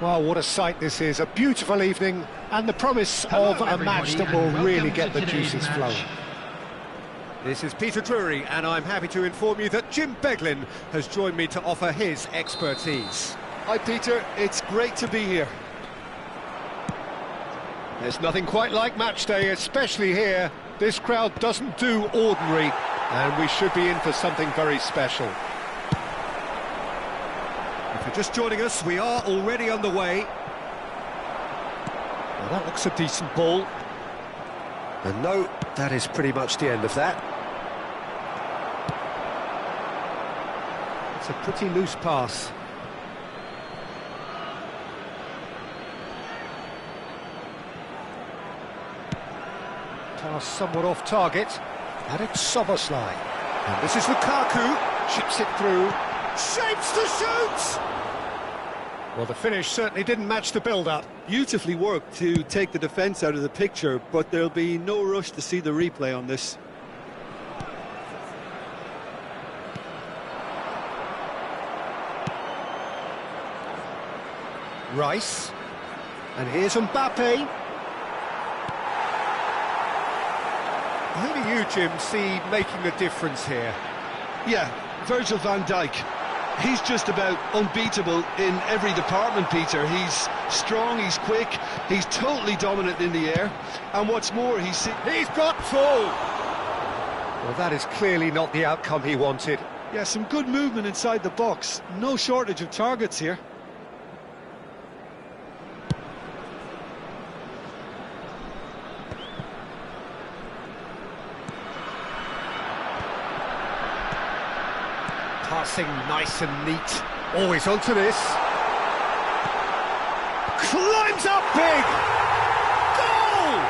Well, what a sight this is. A beautiful evening and the promise of a match that will really get the juices flowing. This is Peter Drury, and I'm happy to inform you that Jim Beglin has joined me to offer his expertise. Hi Peter, it's great to be here. There's nothing quite like match day, especially here. This crowd doesn't do ordinary, and we should be in for something very special. If you're just joining us, we are already underway. Well, that looks a decent ball. And no, that is pretty much the end of that. It's a pretty loose pass. Pass somewhat off target, and it's Soboslai. And this is Lukaku, chips it through, shapes to shoot! Well, the finish certainly didn't match the build-up. Beautifully worked to take the defence out of the picture, but there'll be no rush to see the replay on this. Rice, and here's Mbappe. Who do you, Jim, see making the difference here? Yeah, Virgil van Dijk. He's just about unbeatable in every department, Peter. He's strong, he's quick, he's totally dominant in the air. And what's more, he's got full! Well, that is clearly not the outcome he wanted. Yeah, some good movement inside the box. No shortage of targets here. Passing nice and neat. Always onto this. Climbs up big! Goal!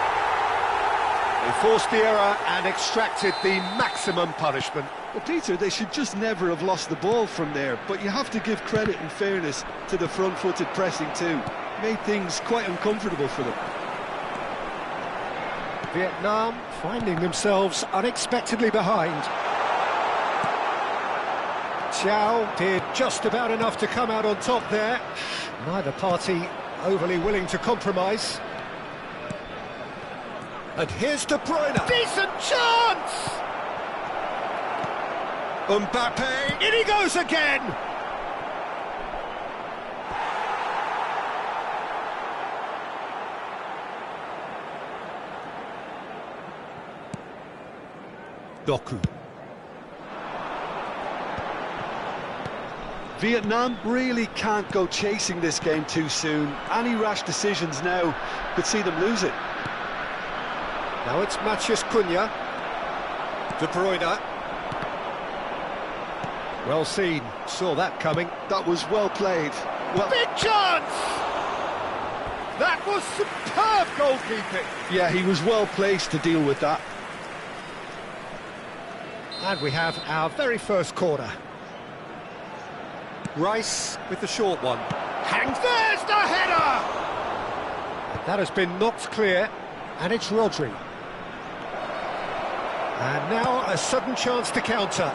They forced the error and extracted the maximum punishment. Well, Peter, they should just never have lost the ball from there, but you have to give credit and fairness to the front-footed pressing too. Made things quite uncomfortable for them. Vietnam finding themselves unexpectedly behind. Chow did just about enough to come out on top there. Neither party overly willing to compromise. And here's De Bruyne. Decent chance! Mbappe, in he goes again! Doku. Vietnam really can't go chasing this game too soon. Any rash decisions now could see them lose it. Now it's Matheus Cunha. De Bruyne. Well seen, saw that coming. That was well played. Well, big chance! That was superb goalkeeping. Yeah, he was well placed to deal with that. And we have our very first corner. Rice with the short one. Hangs, there's the header! And that has been knocked clear, and it's Rodri. And now a sudden chance to counter.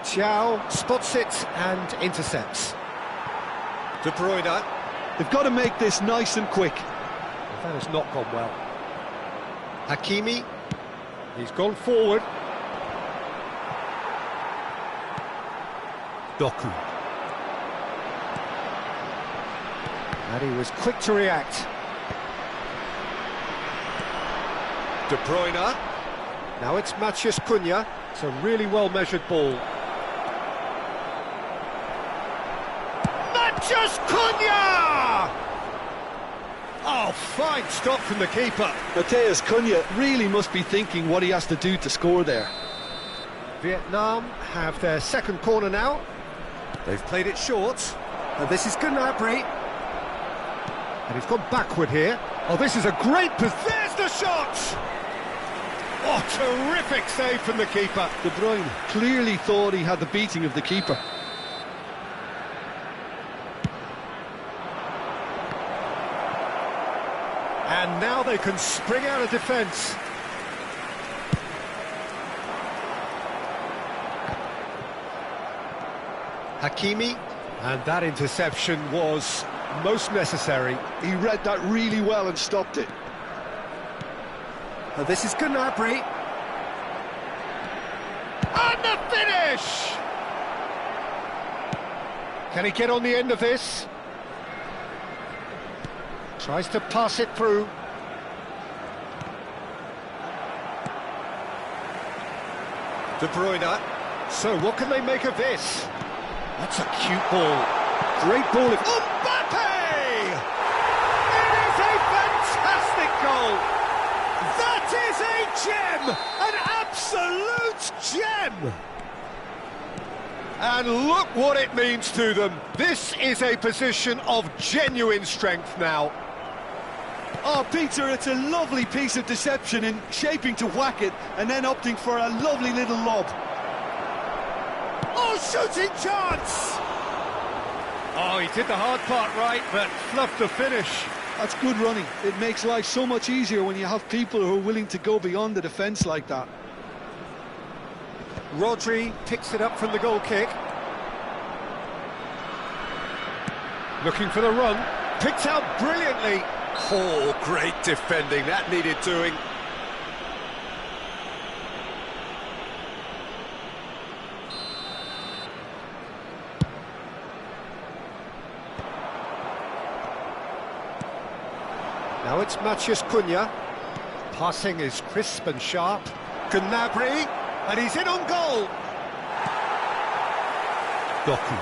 Chow spots it and intercepts. De Bruyne. They've got to make this nice and quick. Well, that has not gone well. Hakimi. He's gone forward. Doku. And he was quick to react. De Bruyne. Now it's Matheus Cunha. It's a really well-measured ball. Matheus Cunha! Oh, fine stop from the keeper. Matheus Cunha really must be thinking what he has to do to score there. Vietnam have their second corner now. They've played it short, and this is Gnabry. And he's gone backward here. Oh, this is a great position. There's the shot! Oh, terrific save from the keeper. De Bruyne clearly thought he had the beating of the keeper. And now they can spring out of defence. Hakimi, And that interception was most necessary. He read that really well and stopped it. This is Gnabry. And the finish! Can he get on the end of this? Tries to pass it through. De Bruyne. So what can they make of this? That's a cute ball. Great ball. Mbappe! It is a fantastic goal. That is a gem! An absolute gem! And look what it means to them. This is a position of genuine strength now. Oh, Peter, it's a lovely piece of deception in shaping to whack it and then opting for a lovely little lob. Oh, shooting chance! Oh, he did the hard part right, but fluffed the finish. That's good running. It makes life so much easier when you have people who are willing to go beyond the defence like that. Rodri picks it up from the goal kick. Looking for the run. Picked out brilliantly. Oh, great defending. That needed doing. Now it's Matheus Cunha. Passing is crisp and sharp. Gnabry, and he's in on goal. Doku.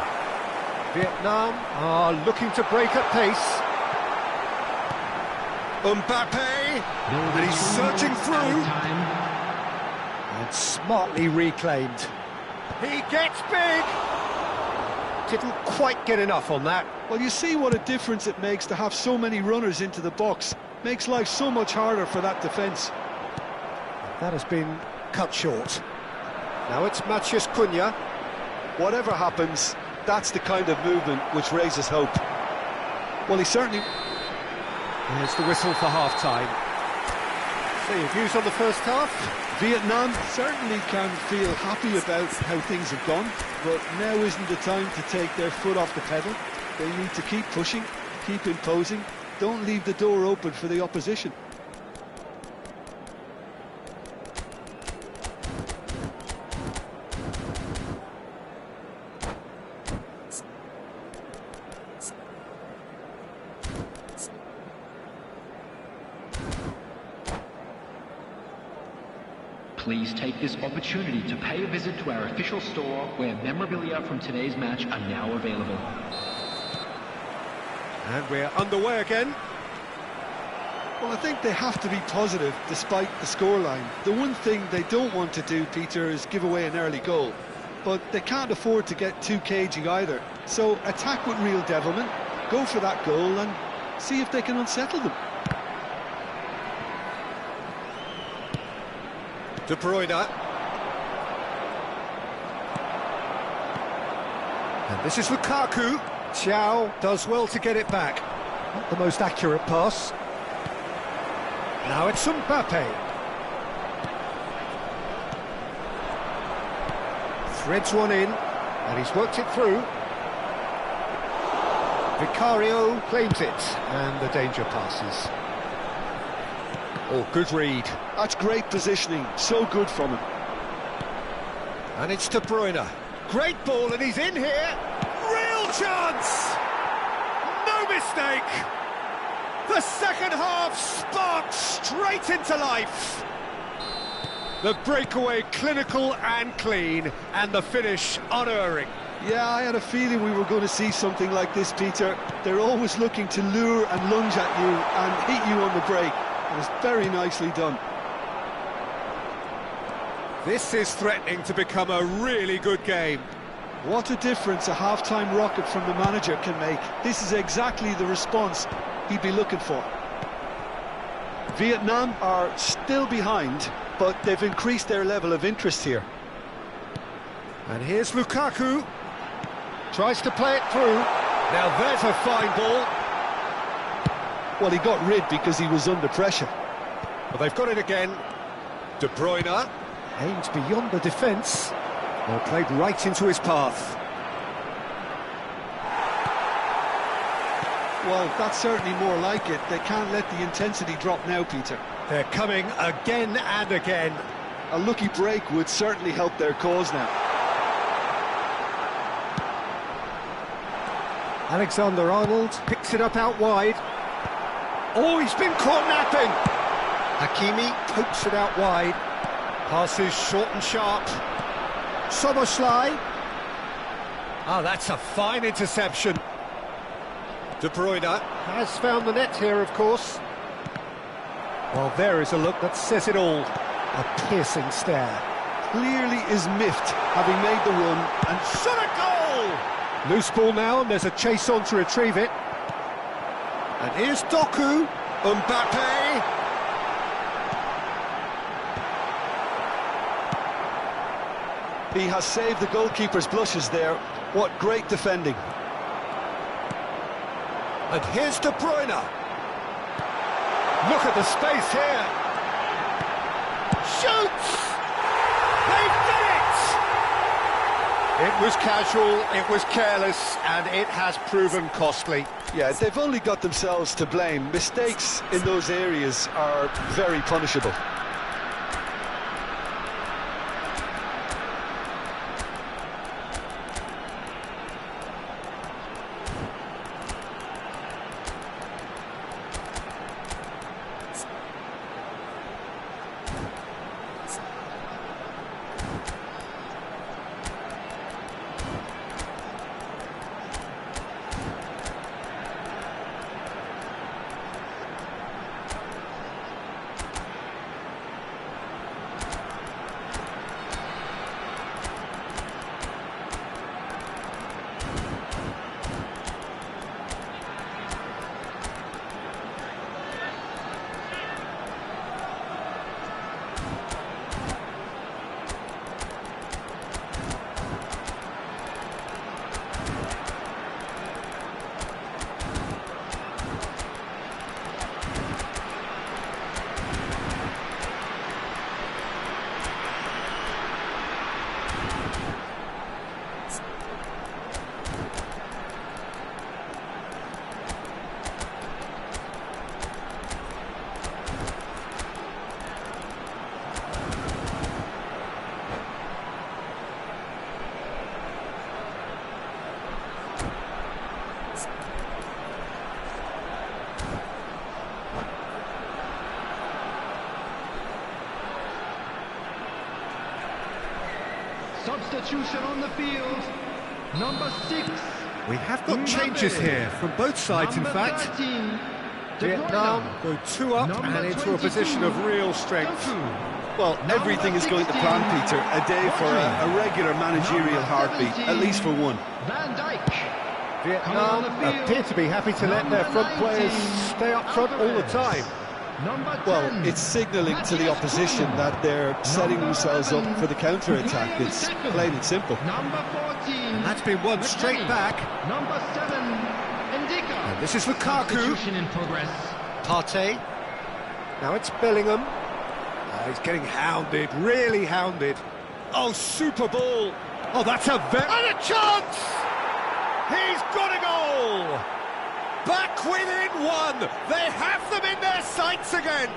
Vietnam are looking to break at pace. Mbappe, and he's searching through. And smartly reclaimed. He gets big. Didn't quite get enough on that. Well, you see what a difference it makes to have so many runners into the box. Makes life so much harder for that defence. That has been cut short. Now it's Matheus Cunha. Whatever happens, that's the kind of movement which raises hope. Well, he certainly... There's the whistle for half-time. So your views on the first half? Vietnam certainly can feel happy about how things have gone, but now isn't the time to take their foot off the pedal. They need to keep pushing, keep imposing, don't leave the door open for the opposition. Please take this opportunity to pay a visit to our official store where memorabilia from today's match are now available. And we're underway again. Well, I think they have to be positive despite the scoreline. The one thing they don't want to do, Peter, is give away an early goal. But they can't afford to get too cagey either. So attack with real devilment, go for that goal and see if they can unsettle them. De Bruyne. And this is Lukaku. Chow does well to get it back. Not the most accurate pass. Now it's Mbappe. Threads one in, and he's worked it through. Vicario claims it, and the danger passes. Oh, good read. That's great positioning, so good from him. And it's De Bruyne. Great ball, and he's in here. Real chance! No mistake! The second half sparks straight into life. The breakaway clinical and clean, and the finish unerring. Yeah, I had a feeling we were going to see something like this, Peter. They're always looking to lure and lunge at you and hit you on the break. It was very nicely done. This is threatening to become a really good game. What a difference a half-time rocket from the manager can make. This is exactly the response he'd be looking for. Vietnam are still behind, but they've increased their level of interest here. And here's Lukaku. Tries to play it through. Now there's a fine ball. Well, he got rid because he was under pressure. But they've got it again. De Bruyne aims beyond the defence. Well, played right into his path. Well, that's certainly more like it. They can't let the intensity drop now, Peter. They're coming again and again. A lucky break would certainly help their cause now. Alexander-Arnold picks it up out wide. Oh, he's been caught napping. Hakimi pokes it out wide. Passes short and sharp. Soboslai. Ah, that's a fine interception. De Bruyne has found the net here, of course. Well, there is a look that says it all. A piercing stare. Clearly is miffed, having made the run, and shot a goal! Loose ball now, and there's a chase on to retrieve it. And here's Doku. Mbappe. He has saved the goalkeeper's blushes there. What great defending. And here's De Bruyne. Look at the space here. Shoots! They've done it! It was casual, it was careless, and it has proven costly. Yeah, they've only got themselves to blame. Mistakes in those areas are very punishable. Substitution on the field, number 6. We have got changes here from both sides, in fact. 13, Vietnam go 2 up and into a position of real strength. Well, everything is going to plan, Peter. A day for a regular managerial heartbeat, at least for one. Van Dijk. Vietnam appear to be happy to let their front players stay up front all the time. Well, it's signalling to the opposition that they're setting themselves up for the counter-attack. It's plain and simple. Number 14. That's been one straight back. Number 7. Indica. And this is Lukaku. Substitution in progress. Partey. Now it's Bellingham. He's getting hounded, really hounded. Oh, super ball. Oh, that's a and a chance! He's got a goal! Back within one! They have them in their sights again!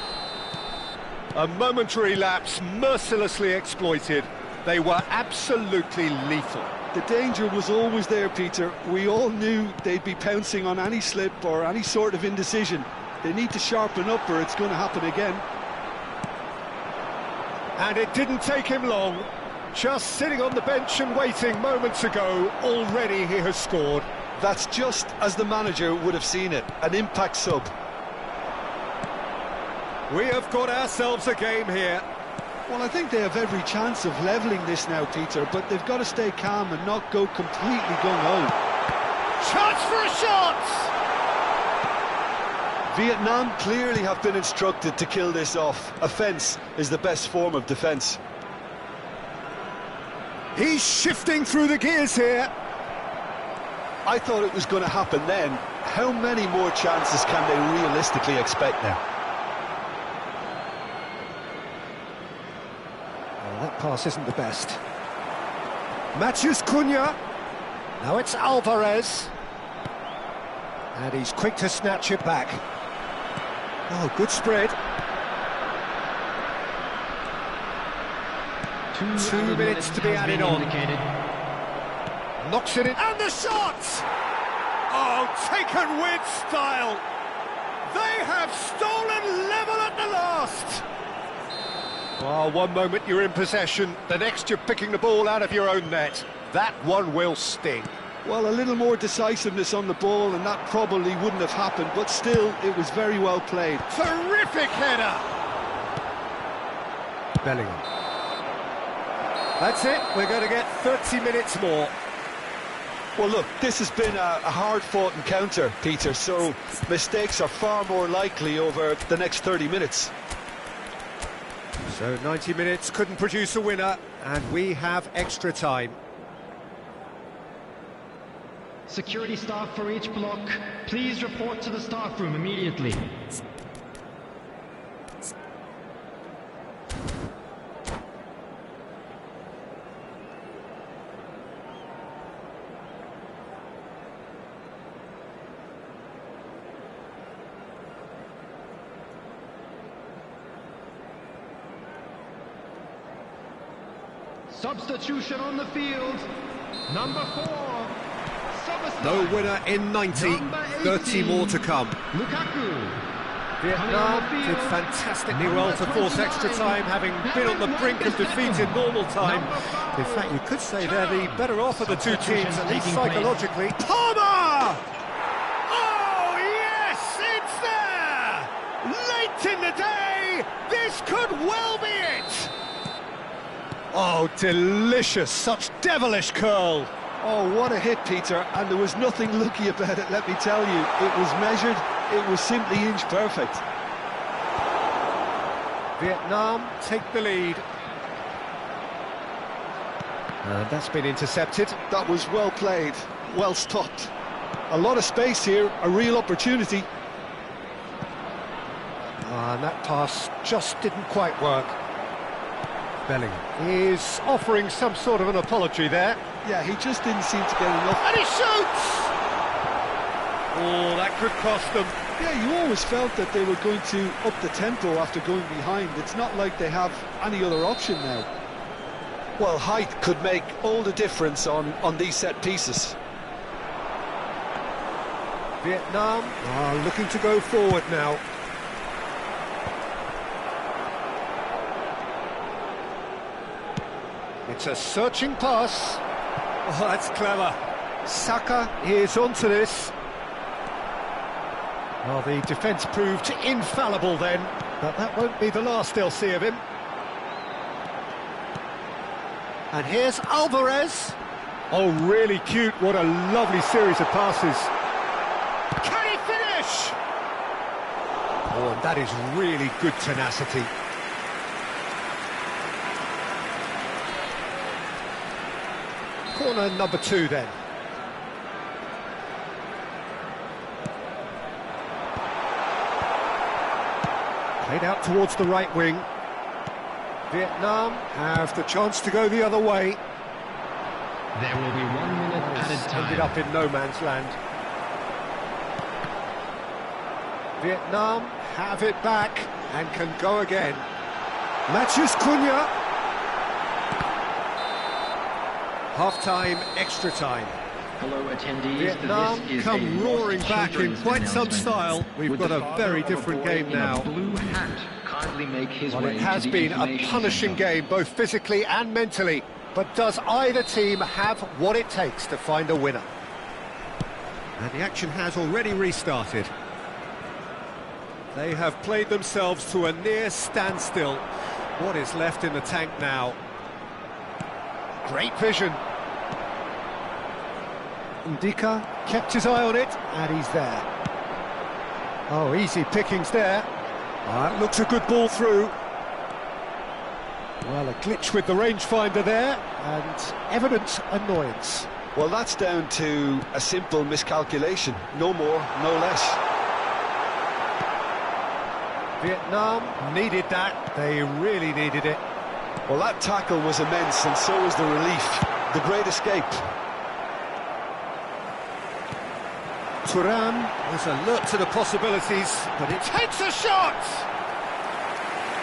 A momentary lapse mercilessly exploited. They were absolutely lethal. The danger was always there, Peter. We all knew they'd be pouncing on any slip or any sort of indecision. They need to sharpen up or it's going to happen again. And it didn't take him long. Just sitting on the bench and waiting moments ago, already he has scored. That's just as the manager would have seen it, an impact sub. We have got ourselves a game here. Well, I think they have every chance of levelling this now, Peter, but they've got to stay calm and not go completely gung-ho. Chance for a shot! Vietnam clearly have been instructed to kill this off. Offence is the best form of defence. He's shifting through the gears here. I thought it was going to happen then. How many more chances can they realistically expect now? Well, that pass isn't the best. Matthews Cunha. Now it's Alvarez. And he's quick to snatch it back. Oh, good spread. 2 minutes to be added on. Knocks it in, and the shot! Oh, taken with style. They have stolen level at the last. Well, one moment you're in possession, the next you're picking the ball out of your own net. That one will sting. Well, a little more decisiveness on the ball and that probably wouldn't have happened, but still, it was very well played. Terrific header! Bellingham. That's it, we're going to get 30 minutes more. Well, look, this has been a hard-fought encounter, Peter, so mistakes are far more likely over the next 30 minutes. So 90 minutes couldn't produce a winner, and we have extra time. Security staff for each block, please report to the staff room immediately. Substitution on the field, number 4. No winner in 90, 30 more to come. Lukaku. Vietnam did fantastically well to force extra time, having been on the brink of defeat in normal time. In fact, you could say they're the better off of the two teams, at least psychologically. Palmer! Oh, yes, it's there! Late in the day, this could well be it! Oh, delicious, such devilish curl. Oh, what a hit, Peter, and there was nothing lucky about it, let me tell you. It was measured, it was simply inch perfect. Vietnam take the lead. And that's been intercepted. That was well played, well stopped. A lot of space here, a real opportunity. And that pass just didn't quite work. Bellingham is offering some sort of an apology there. Yeah, he just didn't seem to get enough. And he shoots! Oh, that could cost them. Yeah, you always felt that they were going to up the tempo after going behind. It's not like they have any other option now. Well, height could make all the difference on these set pieces. Vietnam are looking to go forward now. It's a searching pass. Oh, that's clever. Saka is onto this. Well, the defence proved infallible then, but that won't be the last they'll see of him. And here's Alvarez. Oh, really cute. What a lovely series of passes. Can he finish? Oh, and that is really good tenacity. Corner number 2 then. Played out towards the right wing. Vietnam have the chance to go the other way. There will be 1 minute added time. Ended up in no man's land. Vietnam have it back and can go again. Matthews Cunha. Half-time, extra time. Hello, attendees. Vietnam this is come roaring back in quite some style. We've got a very different game now. Blue hat kindly make his Well, way it has to the been a punishing game, both physically and mentally. But does either team have what it takes to find a winner? And the action has already restarted. They have played themselves to a near standstill. What is left in the tank now? Great vision. Ndika kept his eye on it, and he's there. Oh, easy pickings there. That looks a good ball through. Well, a glitch with the rangefinder there, and evident annoyance. Well, that's down to a simple miscalculation. No more, no less. Vietnam needed that. They really needed it. Well, that tackle was immense, and so was the relief. The great escape. Turan is alert to the possibilities, but it takes a shot!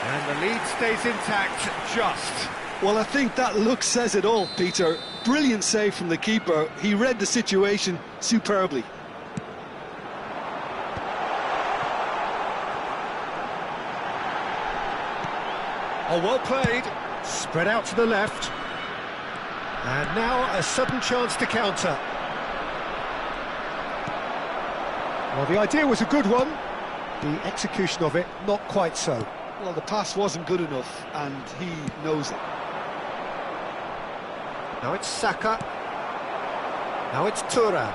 And the lead stays intact, just. Well, I think that look says it all, Peter. Brilliant save from the keeper. He read the situation superbly. Oh, well played. Spread out to the left. And now a sudden chance to counter. Well, the idea was a good one. The execution of it, not quite so. Well, the pass wasn't good enough, and he knows it. Now it's Saka. Now it's Turan.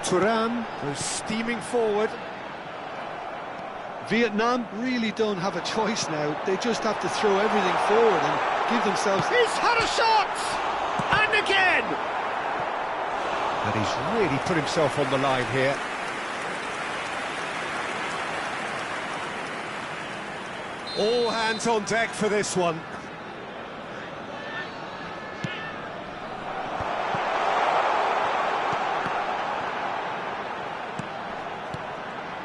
Turan goes steaming forward. Vietnam really don't have a choice now. They just have to throw everything forward and give themselves... He's had a shot! And again! And he's really put himself on the line here. All hands on deck for this one.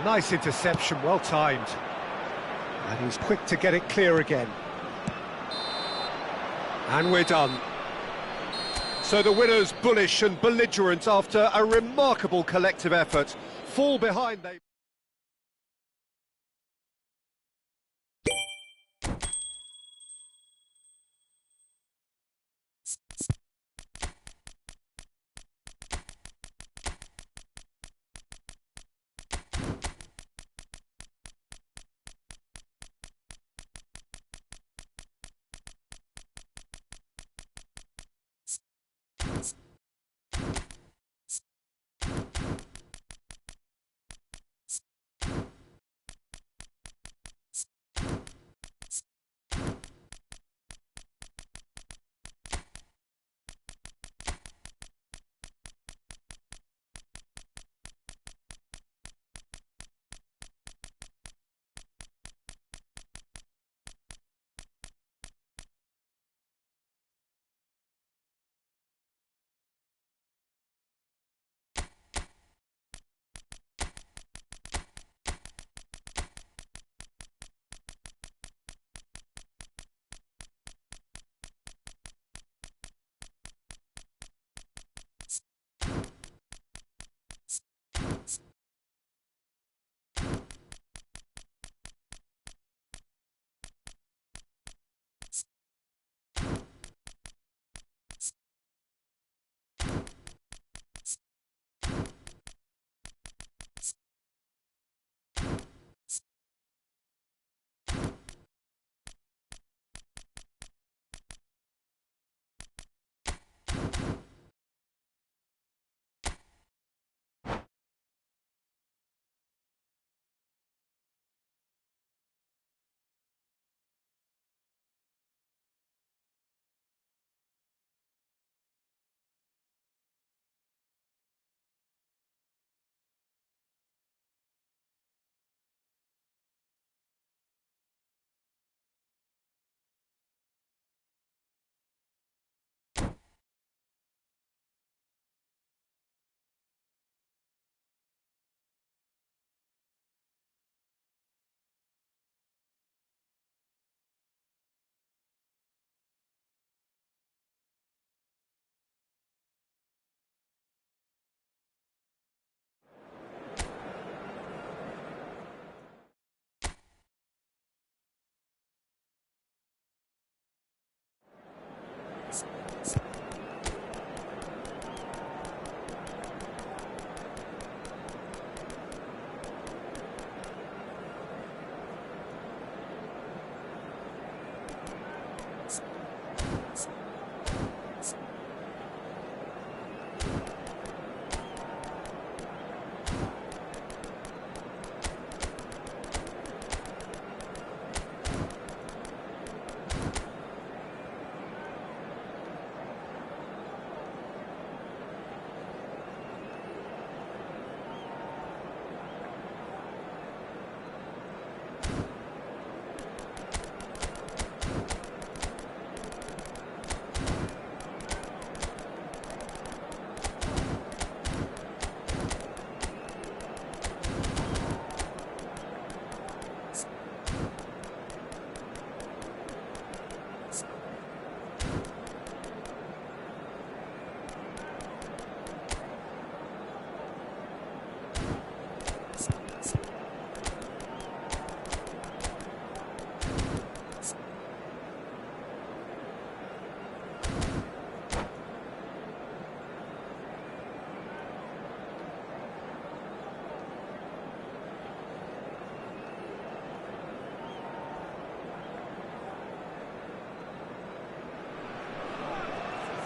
Nice interception, well timed. And he's quick to get it clear again. And we're done. So the winners, bullish and belligerent after a remarkable collective effort, fall behind they...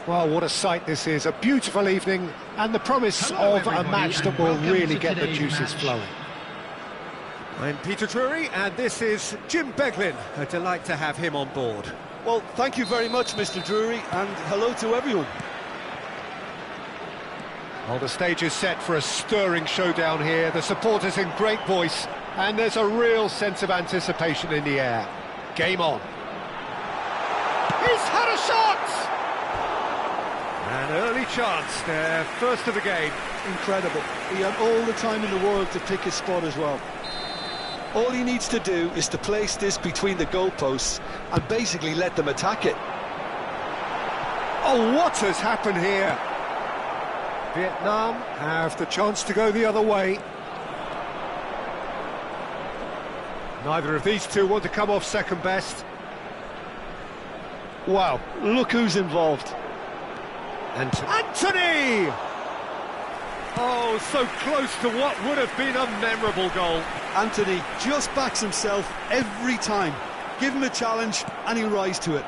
Well, what a sight this is. A beautiful evening and the promise of a match that will really get the juices flowing. I'm Peter Drury and this is Jim Beglin. A delight to have him on board. Well, thank you very much, Mr. Drury, and hello to everyone. Well, the stage is set for a stirring showdown here. The supporters in great voice and there's a real sense of anticipation in the air. Game on. He's had a shot! An early chance, their first of the game. Incredible. He had all the time in the world to pick his spot as well. All he needs to do is to place this between the goalposts and basically let them attack it. Oh, what has happened here? Vietnam have the chance to go the other way. Neither of these two want to come off second best. Wow, look who's involved. Anthony! Oh, so close to what would have been a memorable goal. Anthony just backs himself every time. Give him a challenge and he'll rise to it.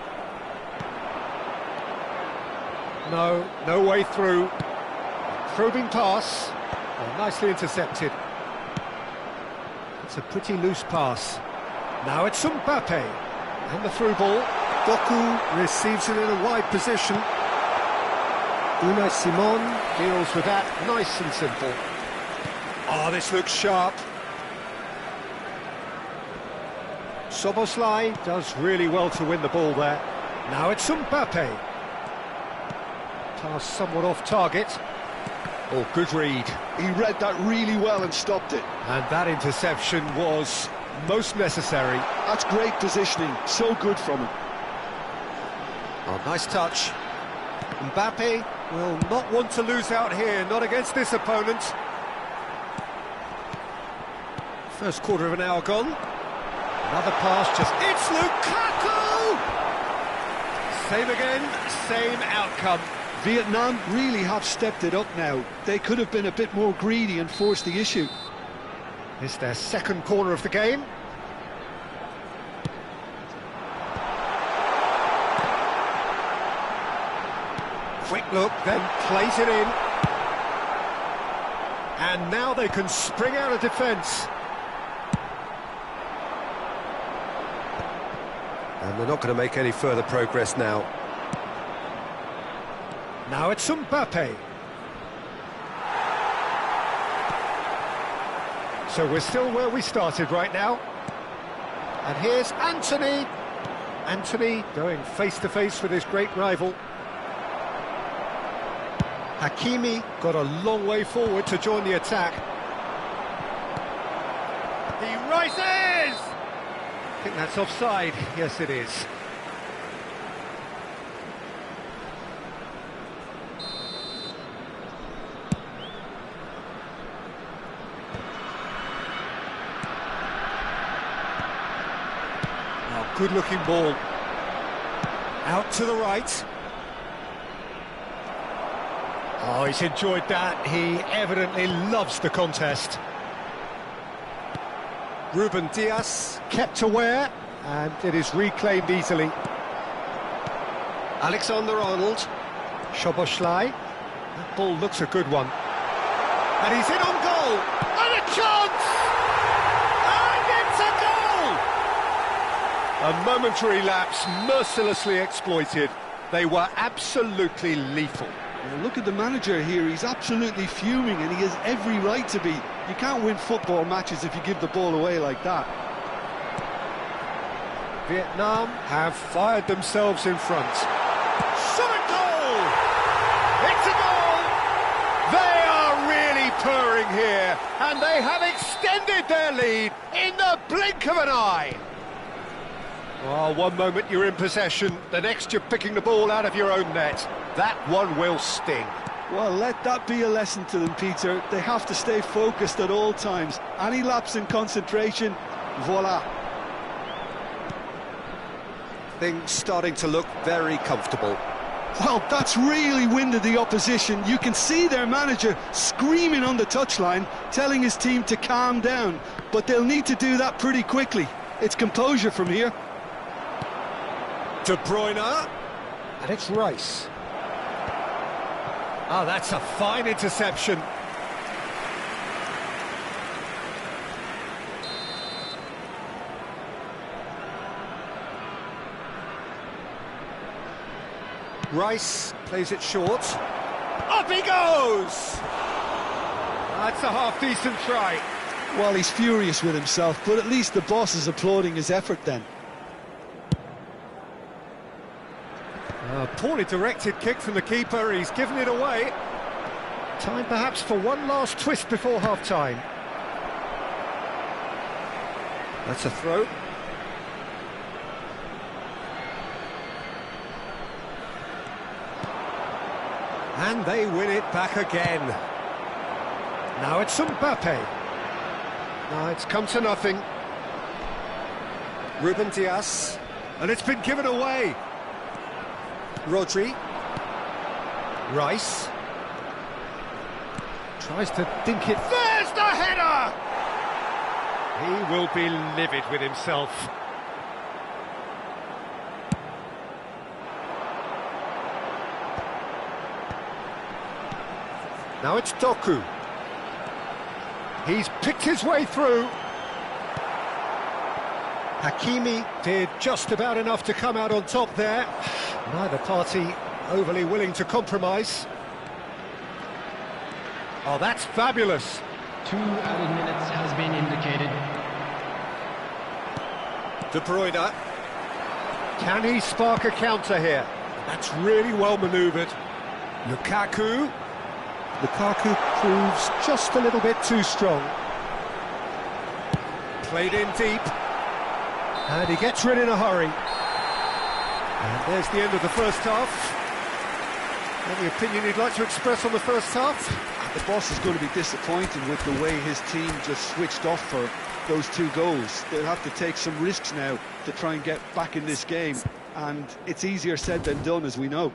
No way through. Probing pass. Oh, nicely intercepted. It's a pretty loose pass. Now it's Mbappe. And the through ball. Quoc receives it in a wide position. Unai Simon deals with that nice and simple. Oh, this looks sharp. Szoboszlai does really well to win the ball there. Now it's Mbappe. Pass somewhat off target. Oh, good read. He read that really well and stopped it. And that interception was most necessary. That's great positioning, so good from him. Oh, nice touch. Mbappe will not want to lose out here, not against this opponent. First quarter of an hour gone. Another pass, it's Lukaku! Same again, same outcome. Vietnam really have stepped it up now. They could have been a bit more greedy and forced the issue. It's their second corner of the game. Quick look, then plays it in. And now they can spring out of defence. And they're not going to make any further progress now. Now it's Mbappe. So we're still where we started right now. And here's Anthony. Anthony going face-to-face with his great rival. Hakimi got a long way forward to join the attack. He rises! I think that's offside. Yes, it is. Now, good-looking ball. Out to the right. Oh, he's enjoyed that. He evidently loves the contest. Ruben Dias kept aware, and it is reclaimed easily. Alexander-Arnold. Szoboszlai. That ball looks a good one. And he's in on goal! And a chance! And it's a goal! A momentary lapse, mercilessly exploited. They were absolutely lethal. Well, look at the manager here, he's absolutely fuming and he has every right to be. You can't win football matches if you give the ball away like that. Vietnam have fired themselves in front. Shot a goal! It's a goal! They are really purring here, and they have extended their lead in the blink of an eye. Well, one moment you're in possession, the next you're picking the ball out of your own net. That one will sting. Well, let that be a lesson to them, Peter. They have to stay focused at all times. Any lapse in concentration, voila. Things starting to look very comfortable. Well, that's really winded the opposition. You can see their manager screaming on the touchline, telling his team to calm down. But they'll need to do that pretty quickly. It's composure from here. De Bruyne, and it's Rice. Oh, that's a fine interception. Rice plays it short. Up he goes! That's a half-decent try. Well, he's furious with himself, but at least the boss is applauding his effort then. A poorly directed kick from the keeper, he's given it away. Time perhaps for one last twist before half-time. That's a throw. And they win it back again. Now it's Mbappe. Now it's come to nothing. Ruben Dias. And it's been given away. Rodri. Rice. Tries to dink it. There's the header! He will be livid with himself. Now it's Doku. He's picked his way through. Hakimi did just about enough to come out on top there. Neither party overly willing to compromise. Oh, that's fabulous. 2 added minutes has been indicated. De Bruyne. Can he spark a counter here? That's really well manoeuvred. Lukaku. Lukaku proves just a little bit too strong. Played in deep. And he gets rid in a hurry. And there's the end of the first half. Any opinion you'd like to express on the first half? The boss is going to be disappointed with the way his team just switched off for those 2 goals. They'll have to take some risks now to try and get back in this game. And it's easier said than done, as we know.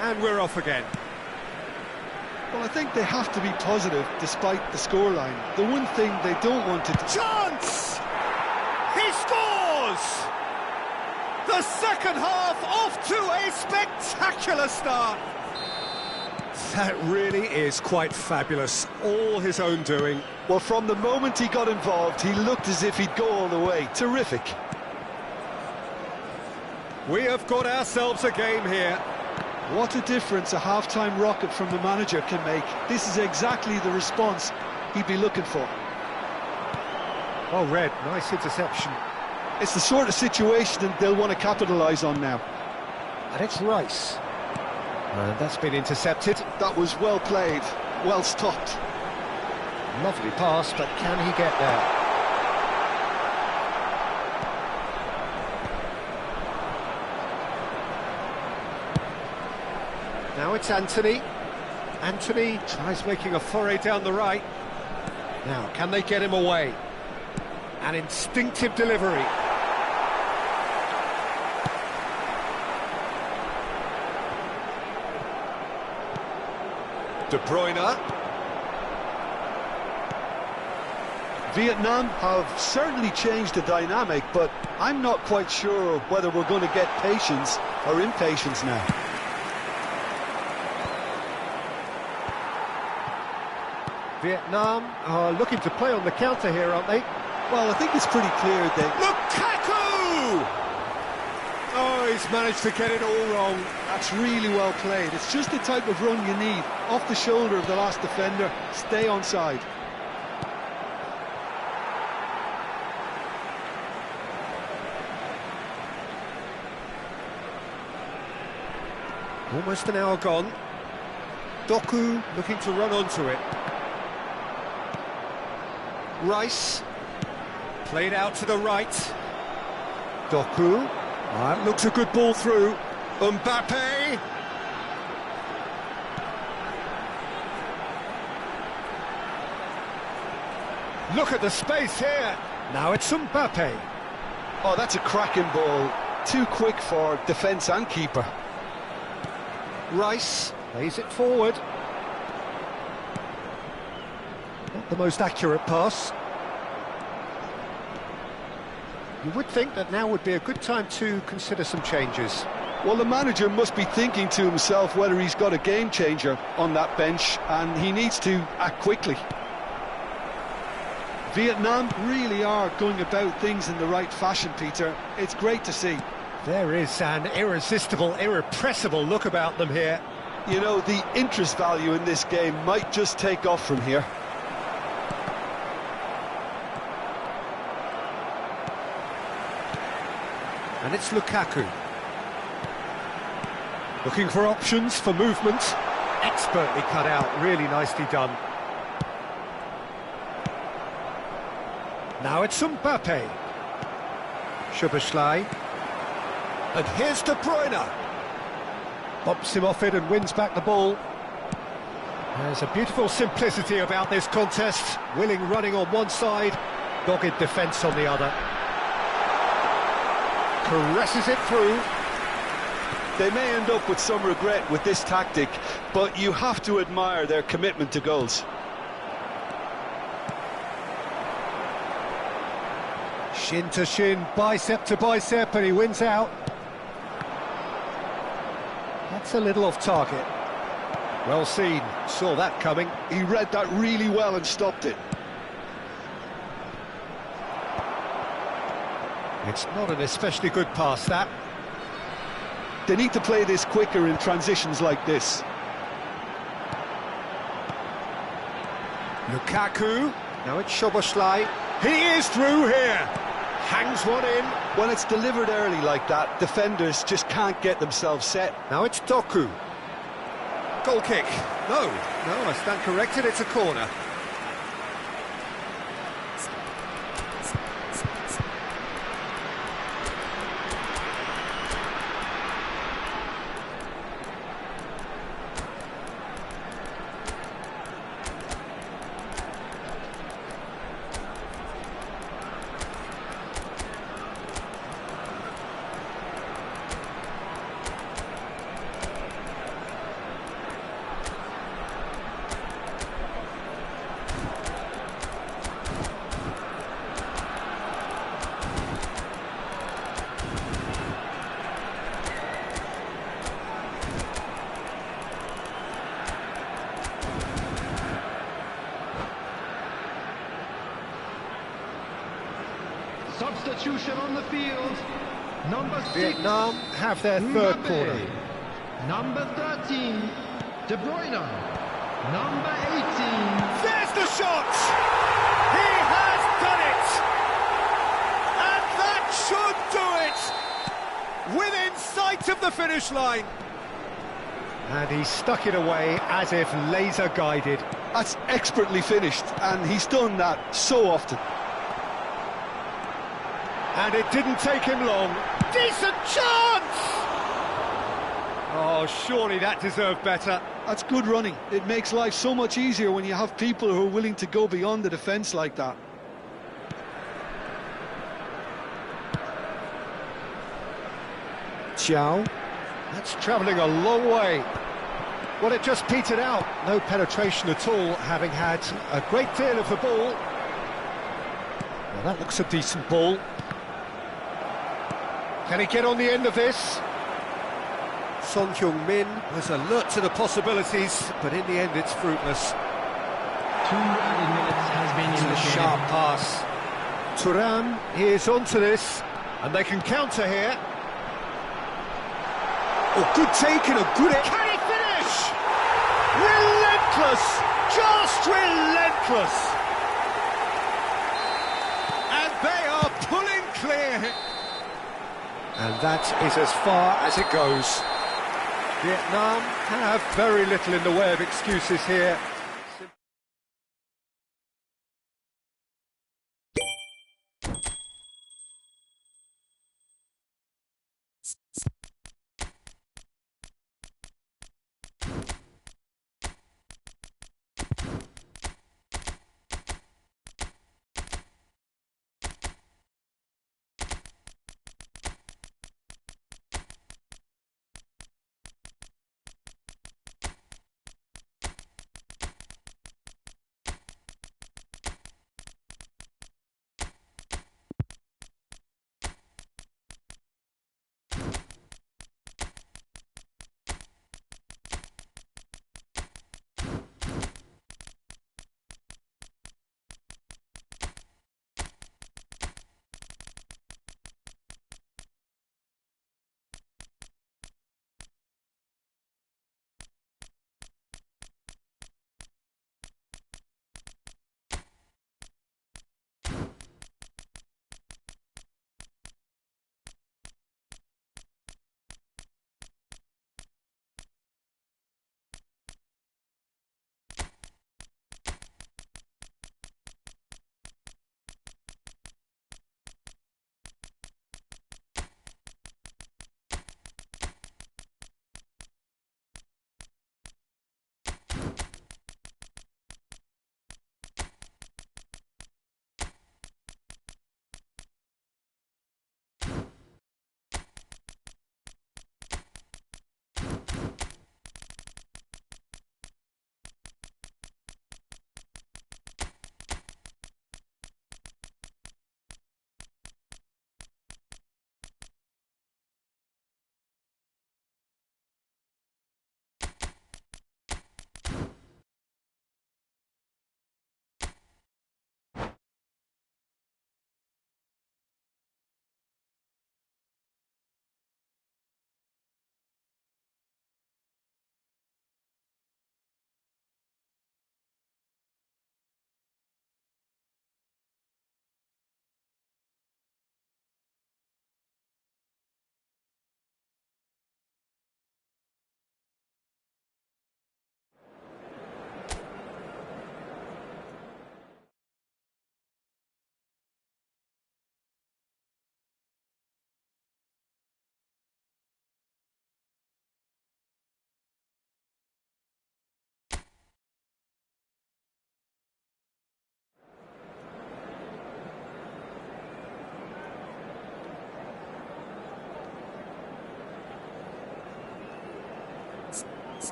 And we're off again. Well, I think they have to be positive despite the scoreline. The one thing they don't want to... Chance! He scores! The second half off to a spectacular start. That really is quite fabulous. All his own doing. Well, from the moment he got involved, he looked as if he'd go all the way. Terrific. We have got ourselves a game here. What a difference a half-time rocket from the manager can make. This is exactly the response he'd be looking for. Well read, nice interception. It's the sort of situation that they'll want to capitalise on now. And it's Rice. And that's been intercepted. That was well played, well stopped. Lovely pass, but can he get there? Now it's Anthony. Anthony tries making a foray down the right. Now, can they get him away? An instinctive delivery. De Bruyne. Vietnam have certainly changed the dynamic, but I'm not quite sure whether we're going to get patience or impatience now. Vietnam are looking to play on the counter here, aren't they? Well, I think it's pretty clear that... Lukaku! Oh, he's managed to get it all wrong. That's really well played. It's just the type of run you need. Off the shoulder of the last defender, stay onside. Almost an hour gone. Doku looking to run onto it. Rice. Played out to the right. Doku. That looks a good ball through. Mbappe. Look at the space here. Now it's Mbappe. Oh, that's a cracking ball. Too quick for defence and keeper. Rice plays it forward. Not the most accurate pass. You would think that now would be a good time to consider some changes. Well, the manager must be thinking to himself whether he's got a game changer on that bench, and he needs to act quickly. Vietnam really are going about things in the right fashion, Peter. It's great to see. There is an irresistible, irrepressible look about them here. You know, the interest value in this game might just take off from here. And it's Lukaku. Looking for options for movement. Expertly cut out, really nicely done. Now it's Mbappe. Szoboszlai. And here's De Bruyne. Bumps him off it and wins back the ball. There's a beautiful simplicity about this contest. Willing running on one side, dogged defence on the other. Caresses it through. They may end up with some regret with this tactic, but you have to admire their commitment to goals. Shin to shin, bicep to bicep, and he wins out. That's a little off target. Well seen, saw that coming. He read that really well and stopped it. It's not an especially good pass, that. They need to play this quicker in transitions like this. Lukaku, now it's Szoboszlai. He is through here. Hangs one in. When it's delivered early like that, defenders just can't get themselves set. Now it's Doku. Goal kick. No, I stand corrected, it's a corner. Substitution on the field. Number 6. Vietnam have their third Mbappe. corner. Number 13. De Bruyne. Number 18. There's the shot! He has done it! And that should do it! Within sight of the finish line. And he stuck it away as if laser guided. That's expertly finished, and he's done that so often. And it didn't take him long. Decent chance! Oh, surely that deserved better. That's good running. It makes life so much easier when you have people who are willing to go beyond the defence like that. Chow. That's travelling a long way. Well, it just petered out. No penetration at all, having had a great deal of the ball. Well, that looks a decent ball. Can he get on the end of this? Son Heung-min was alert to the possibilities, but in the end it's fruitless. 2 added minutes has been It's a indicated. sharp pass. Turan is onto this, and they can counter here. Oh, good take and a good... Can he finish? Relentless! Just relentless! And they are pulling clear. And that is as far as it goes. Vietnam have very little in the way of excuses here.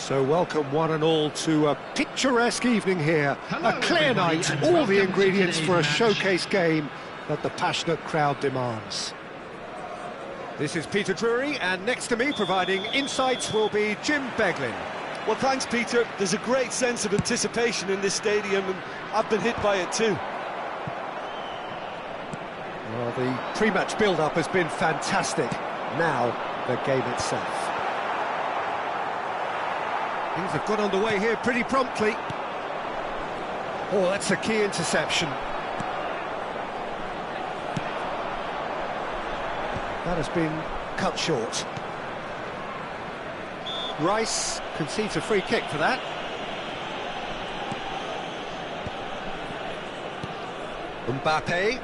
So welcome one and all to a picturesque evening here. Hello, a clear everybody, night, and all welcome the to ingredients today's for a match. showcase game that the passionate crowd demands. This is Peter Drury, and next to me providing insights will be Jim Beglin. Well, thanks, Peter. There's a great sense of anticipation in this stadium, and I've been hit by it too. Well, the pre-match build-up has been fantastic. Now, the game itself. Things have got underway here pretty promptly. Oh, that's a key interception. That has been cut short. Rice concedes a free kick for that. Mbappe.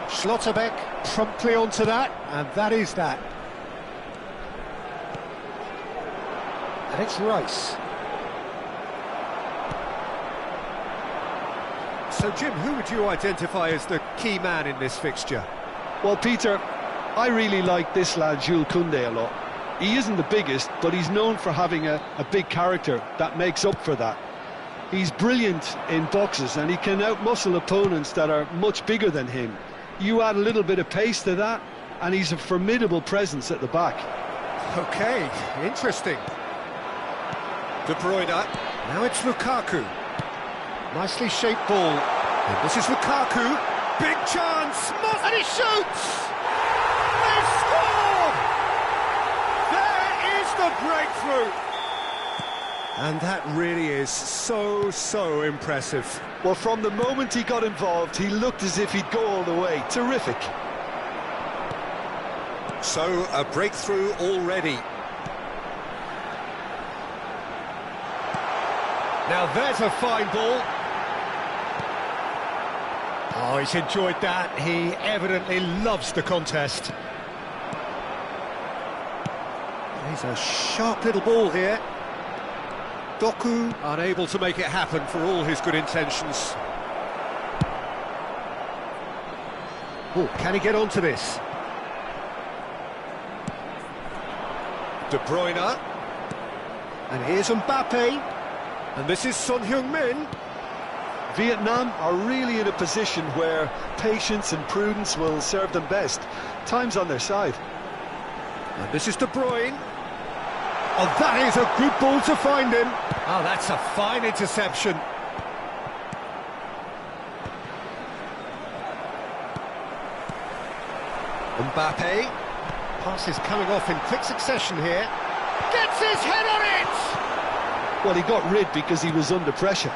Schlotterbeck promptly onto that, and that is that. And it's Rice. So, Jim, who would you identify as the key man in this fixture? Well, Peter, I really like this lad, Jules Koundé, a lot. He isn't the biggest, but he's known for having a big character that makes up for that. He's brilliant in boxes, and he can outmuscle opponents that are much bigger than him. You add a little bit of pace to that, and he's a formidable presence at the back. Okay, interesting. De Bruyne. Now it's Lukaku. Nicely shaped ball. And this is Lukaku. Big chance. And he shoots! They score! There is the breakthrough. And that really is so impressive. Well, from the moment he got involved, he looked as if he'd go all the way. Terrific. So, a breakthrough already. Now there's a fine ball. Oh, he's enjoyed that. He evidently loves the contest. He's a sharp little ball here. Doku unable to make it happen for all his good intentions. Oh, can he get onto this? De Bruyne. And here's Mbappe. And this is Son Heung-min. Vietnam are really in a position where patience and prudence will serve them best. Time's on their side. And this is De Bruyne. Oh, that is a good ball to find him. Oh, that's a fine interception. Mbappe. Pass is coming off in quick succession here. Gets his head on it! Well, he got rid because he was under pressure.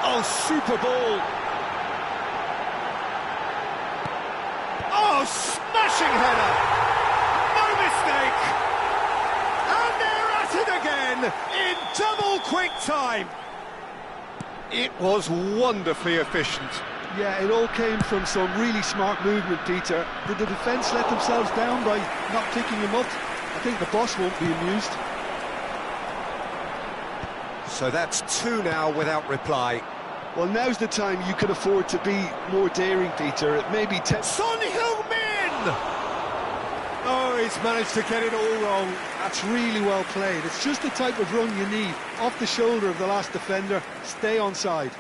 Oh, super ball. Oh, smashing header. No mistake. And they're at it again in double quick time. It was wonderfully efficient. Yeah, it all came from some really smart movement, Peter. Did the defence let themselves down by not picking him up? I think the boss won't be amused. So that's two now without reply. Well, now's the time you could afford to be more daring, Peter. It may be... Son Heung-min! Oh, he's managed to get it all wrong. That's really well played. It's just the type of run you need. Off the shoulder of the last defender, stay onside.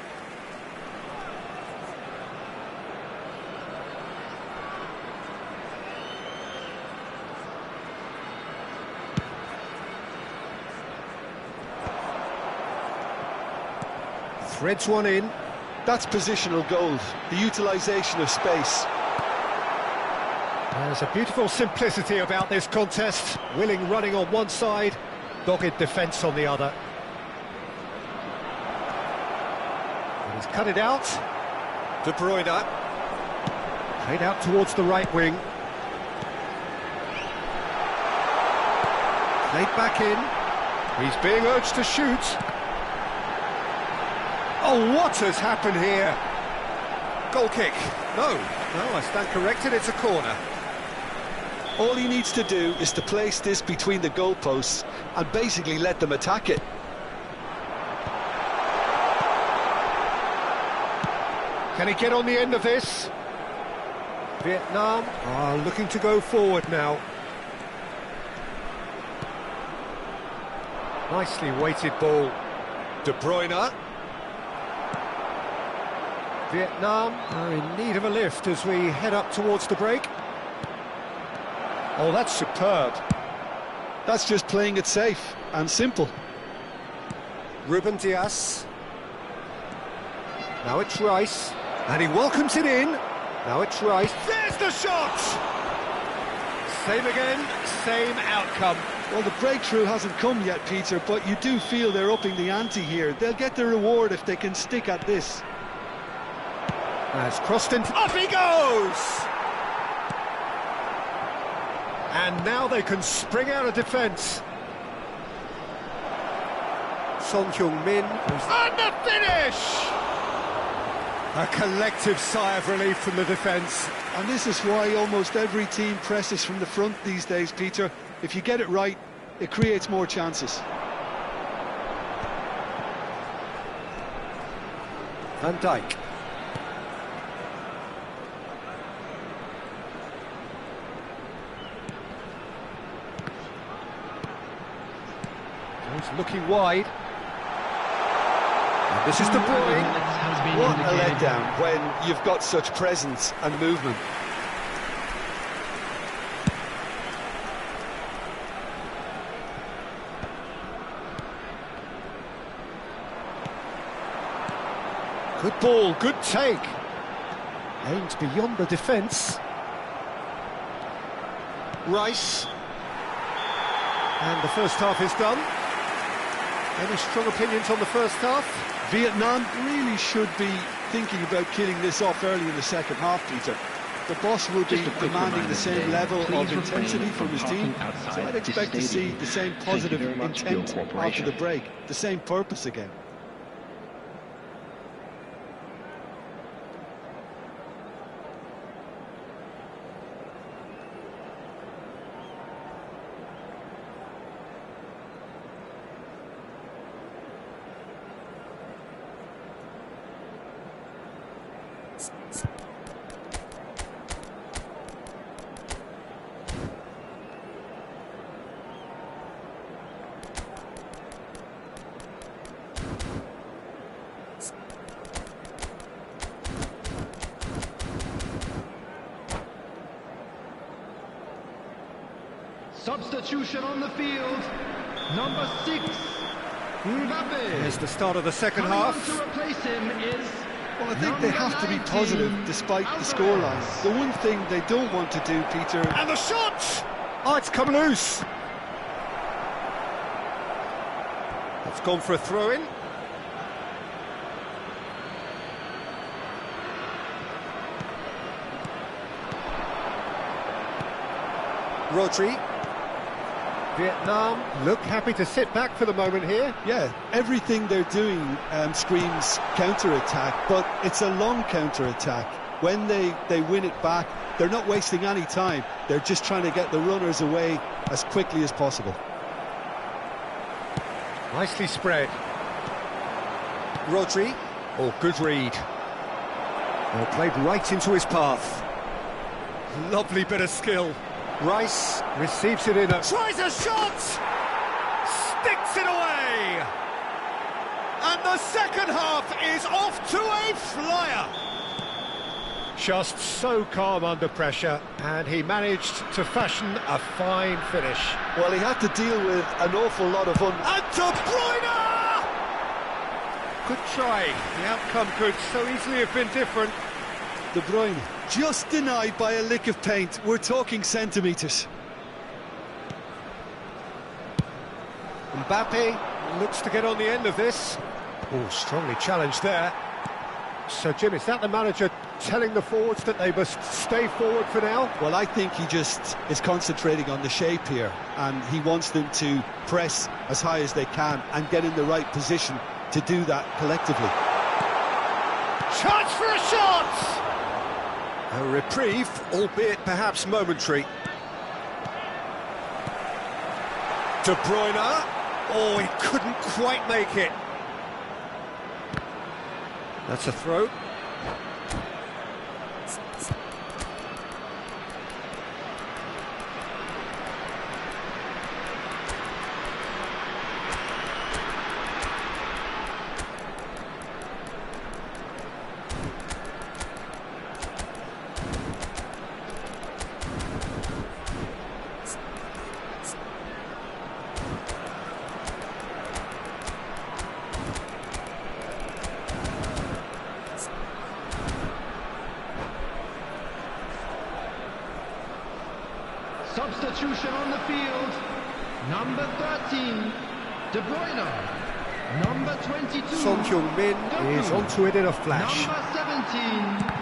Threads one in. That's positional gold, the utilisation of space. There's a beautiful simplicity about this contest. Willing running on one side, dogged defence on the other. And he's cut it out. De Bruyne. Played out towards the right wing. Played back in. He's being urged to shoot. Oh, what has happened here? Goal kick. No, I stand corrected, it's a corner. All he needs to do is to place this between the goalposts and basically let them attack it. Can he get on the end of this? Vietnam are looking to go forward now. Nicely weighted ball. De Bruyne. Vietnam are in need of a lift as we head up towards the break. Oh, that's superb. That's just playing it safe and simple. Ruben Dias. Now it's Rice. And he welcomes it in. Now it's Rice. There's the shot! Same again, same outcome. Well, the breakthrough hasn't come yet, Peter, but you do feel they're upping the ante here. They'll get the reward if they can stick at this. Has crossed into... Off he goes! And now they can spring out of defence. Son Heung-min. And the finish! A collective sigh of relief from the defence. And this is why almost every team presses from the front these days, Peter. If you get it right, it creates more chances. Van Dijk. He's looking wide. And this is De Bruyne. What a letdown when you've got such presence and movement. Good ball, good take. Aimed beyond the defence. Rice. And the first half is done. Any strong opinions on the first half? Vietnam really should be thinking about killing this off early in the second half, Peter. The boss will be demanding the same level of intensity from his team, so I'd expect to see the same positive intent after the break, the same purpose again. Substitution on the field, number 6, Mbappe. Here's the start of the second half. To replace him is Well, I think they have to be positive despite the scoreline. The one thing they don't want to do, Peter... And the shot! Oh, it's come loose. It's gone for a throw-in. Rodri. Vietnam look happy to sit back for the moment here. Yeah, everything they're doing screams counter-attack, but it's a long counter-attack. When they win it back, they're not wasting any time. They're just trying to get the runners away as quickly as possible. Nicely spread. Rodri. Oh, good read. Well, played right into his path. Lovely bit of skill. Rice receives it in a... Tries a shot! Sticks it away! And the second half is off to a flyer! Just so calm under pressure, and he managed to fashion a fine finish. Well, he had to deal with an awful lot of And De Bruyne! Good try. The outcome could so easily have been different. De Bruyne, just denied by a lick of paint. We're talking centimetres. Mbappe looks to get on the end of this. Oh, strongly challenged there. So, Jim, is that the manager telling the forwards that they must stay forward for now? Well, I think he just is concentrating on the shape here, and he wants them to press as high as they can and get in the right position to do that collectively. Chance for a shot! A reprieve, albeit perhaps momentary. De Bruyne. Oh, he couldn't quite make it. That's a throw. Substitution on the field. Number 13, De Bruyne. Number 22, Son Heung-min is onto it in a flash. Number 17,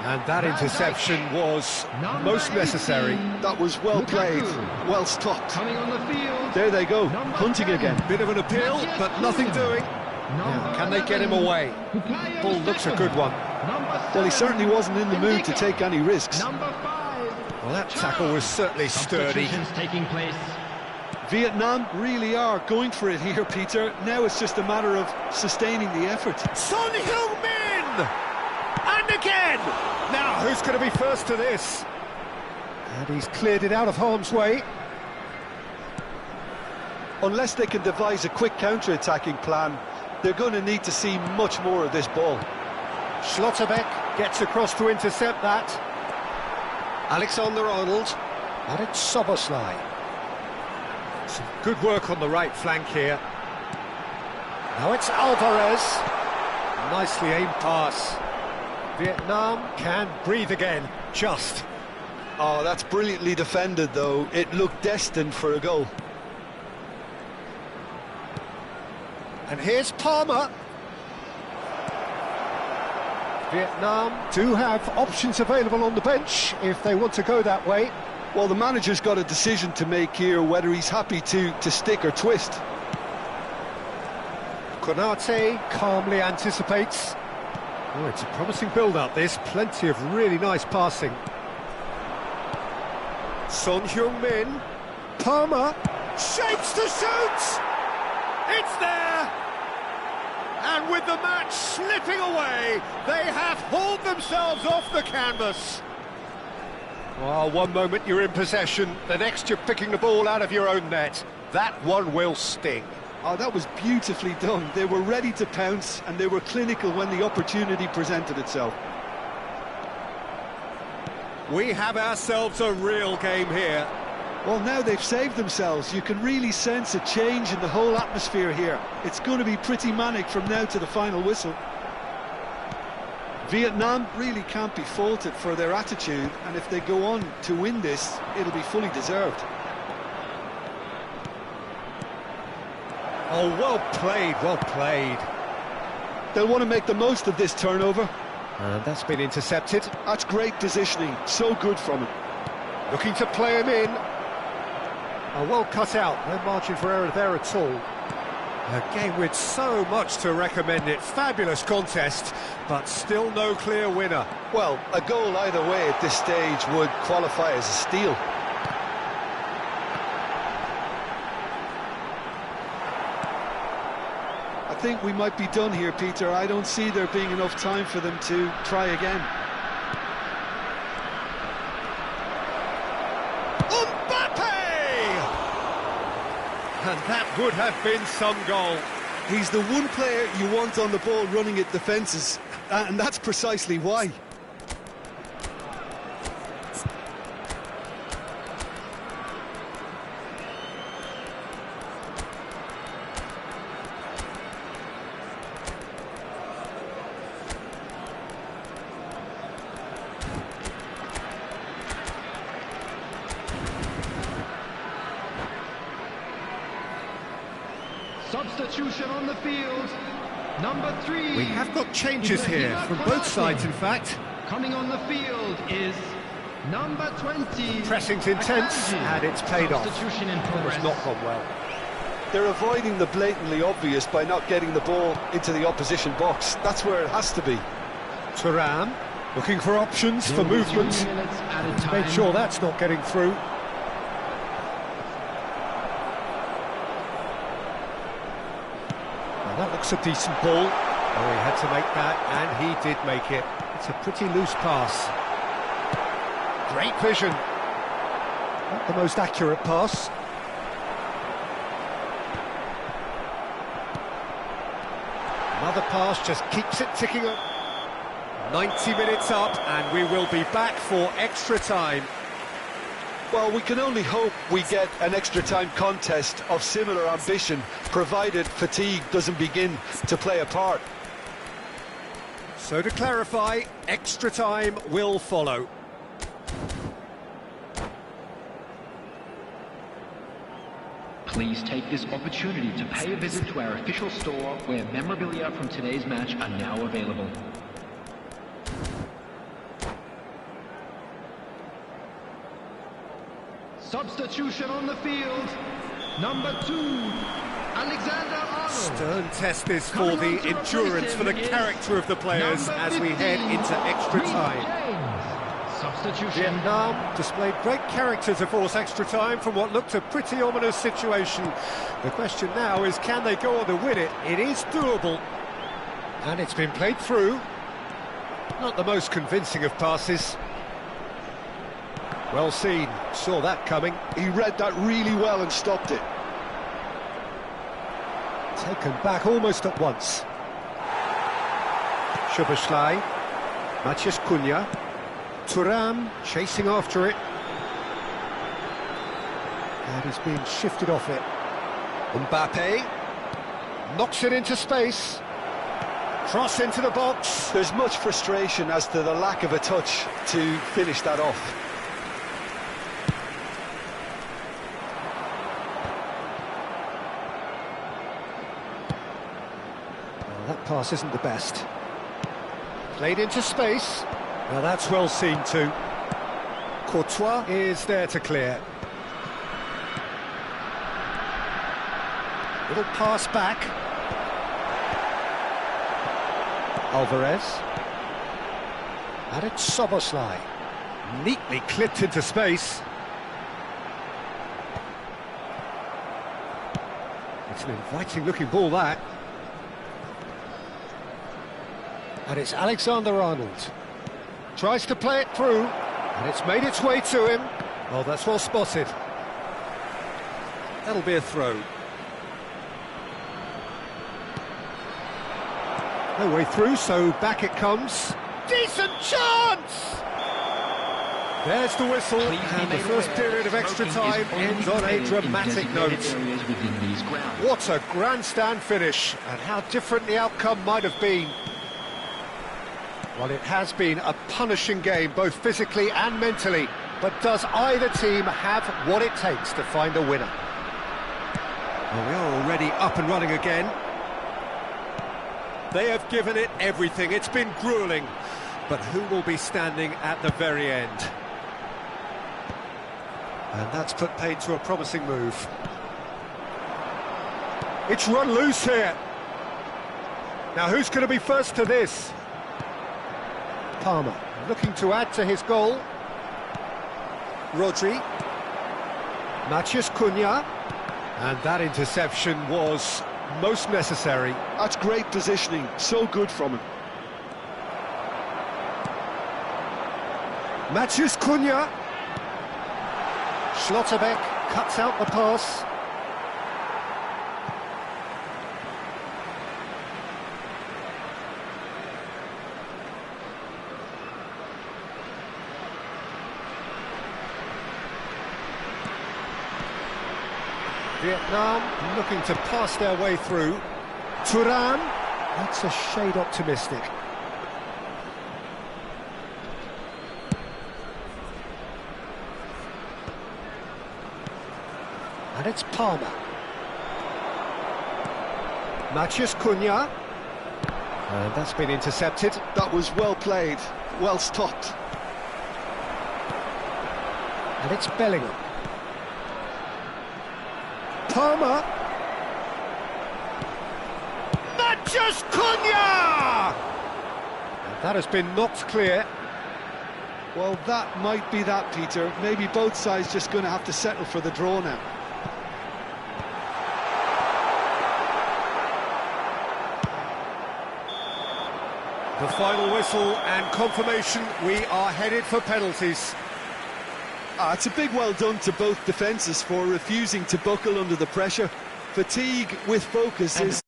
And that Van interception Dijk. was Number most necessary. 18, That was well played, Lukaku. well stopped. Coming on the field. There they go, Number hunting 10. again. Bit of an appeal, but nothing doing. Number Can they get him 11, away? Bukayo Ball looks a Saka. good one. Number Well, he 7, certainly wasn't in the mood to Ndicka. take any risks. Number 5. Well, that tackle was certainly sturdy. Substitutions taking place. Vietnam really are going for it here, Peter. Now it's just a matter of sustaining the effort. Son Heung-min! And again! Now, who's going to be first to this? And he's cleared it out of harm's way. Unless they can devise a quick counter-attacking plan, they're going to need to see much more of this ball. Schlotterbeck gets across to intercept that. Alexander-Arnold. And it's Soboslai. Some good work on the right flank here. Now it's Alvarez. Nicely aimed pass. Vietnam can breathe again, just. Oh, that's brilliantly defended, though. It looked destined for a goal. And here's Palmer. Vietnam do have options available on the bench if they want to go that way. Well, the manager's got a decision to make here, whether he's happy to stick or twist. Konate calmly anticipates. Oh, it's a promising build-up, this. Plenty of really nice passing. Son Heung-min. Palmer. Shapes to shoot! It's there! And with the match slipping away, they have hauled themselves off the canvas. Well, one moment you're in possession, the next you're picking the ball out of your own net. That one will sting. Oh, that was beautifully done. They were ready to pounce, and they were clinical when the opportunity presented itself. We have ourselves a real game here. Well, now they've saved themselves. You can really sense a change in the whole atmosphere here. It's going to be pretty manic from now to the final whistle. Vietnam really can't be faulted for their attitude, and if they go on to win this, it'll be fully deserved. Oh, well played, well played. They'll want to make the most of this turnover. And that's been intercepted. That's great positioning, so good from him. Looking to play him in. Oh, well cut out, no margin for error there at all. A game with so much to recommend it. Fabulous contest, but still no clear winner. Well, a goal either way at this stage would qualify as a steal. I think we might be done here, Peter. I don't see there being enough time for them to try again. And that would have been some goal. He's the one player you want on the ball running at defences, and that's precisely why. Substitution on the field. Number 3. We have got changes here from both sides, in fact. Coming on the field is number 20. Pressing's intense, and it's paid off. Substitution in progress. It's not gone well. They're avoiding the blatantly obvious by not getting the ball into the opposition box. That's where it has to be. Thuram looking for options for movement. Make sure that's not getting through. That looks a decent ball. Oh, he had to make that, and he did make it. It's a pretty loose pass. Great vision. Not the most accurate pass. Another pass just keeps it ticking up. 90 minutes up, and we will be back for extra time. Well, we can only hope we get an extra-time contest of similar ambition, provided fatigue doesn't begin to play a part. So to clarify, extra time will follow. Please take this opportunity to pay a visit to our official store where memorabilia from today's match are now available. Substitution on the field. Number 2, Alexander Arnold. Stern test this for the endurance, for the character of the players as we head into extra time. Substitution. Vietnam displayed great character to force extra time from what looked a pretty ominous situation. The question now is, can they go on to win it? It is doable. And it's been played through. Not the most convincing of passes. Well seen, saw that coming. He read that really well and stopped it. Taken back almost at once. Szoboszlai, Maciej Cunha, Thuram chasing after it. And he's been shifted off it. Mbappe knocks it into space. Cross into the box. There's much frustration as to the lack of a touch to finish that off. That pass isn't the best. Played into space. Now that's well seen too. Quoc Tuan is there to clear. Little pass back. Alvarez. And it's Szoboszlai. Neatly clipped into space. It's an inviting looking ball, that. And it's Alexander Arnold. Tries to play it through, and it's made its way to him. Well, that's well spotted. That'll be a throw. No way through, so back it comes. Decent chance! There's the whistle, and the first period of extra time ends on a dramatic note. What a grandstand finish, and how different the outcome might have been. Well, it has been a punishing game, both physically and mentally. But does either team have what it takes to find a winner? Well, we are already up and running again. They have given it everything. It's been gruelling. But who will be standing at the very end? And that's put paid to a promising move. It's run loose here. Now, who's going to be first to this? Palmer looking to add to his goal. Rodri. Maciej Cunha. And that interception was most necessary. That's great positioning, so good from him. Maciej Cunha. Schlotterbeck cuts out the pass. Vietnam looking to pass their way through. Thuram, that's a shade optimistic. And it's Palmer. Maciej Cunha. And that's been intercepted. That was well played, well stopped. And it's Bellingham. Palmer. Maciej Cunha! And that has been knocked clear. Well, that might be that, Peter. Maybe both sides just going to have to settle for the draw now. The final whistle and confirmation, we are headed for penalties. It's a big well done to both defences for refusing to buckle under the pressure. Fatigue with focus is...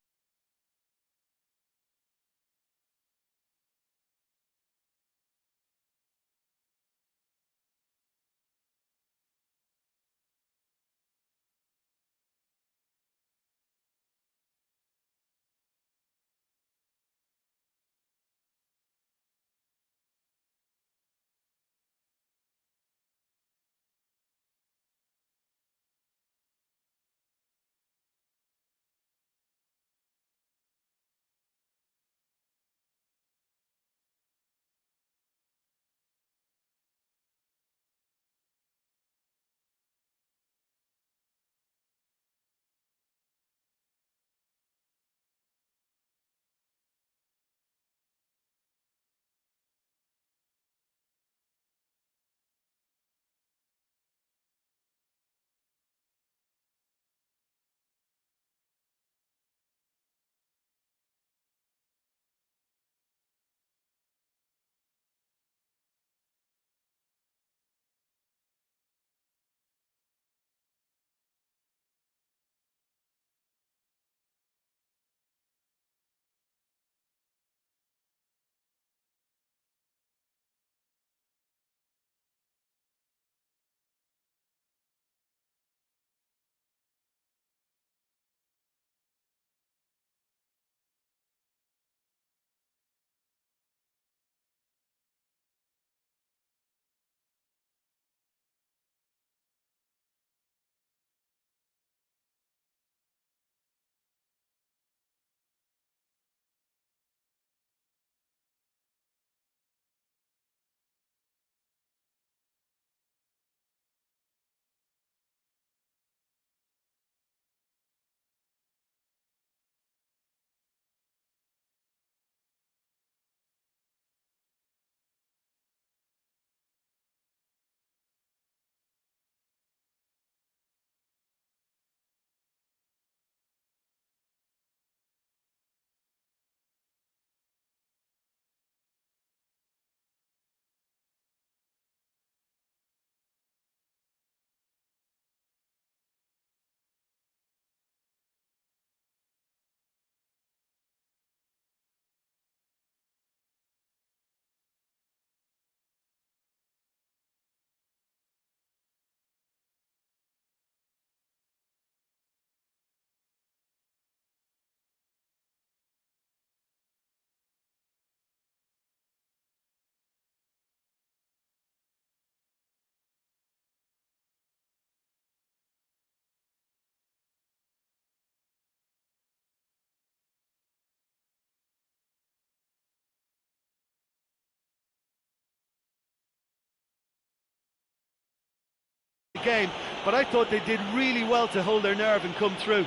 game, but I thought they did really well to hold their nerve and come through.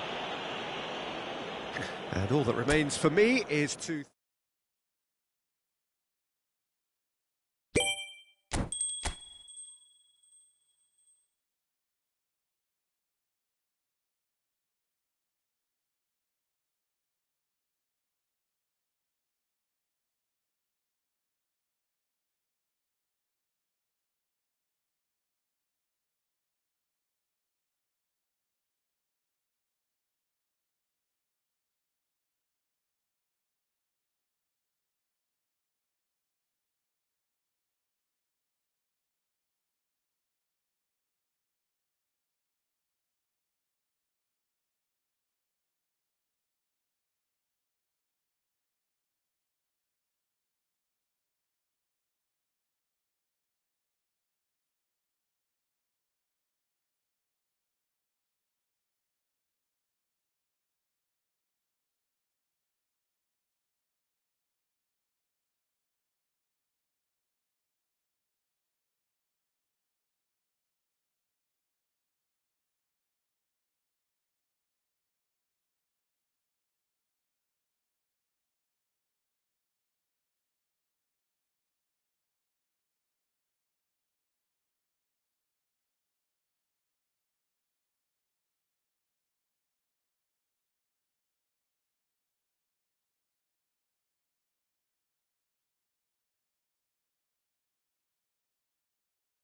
And all that remains for me is to...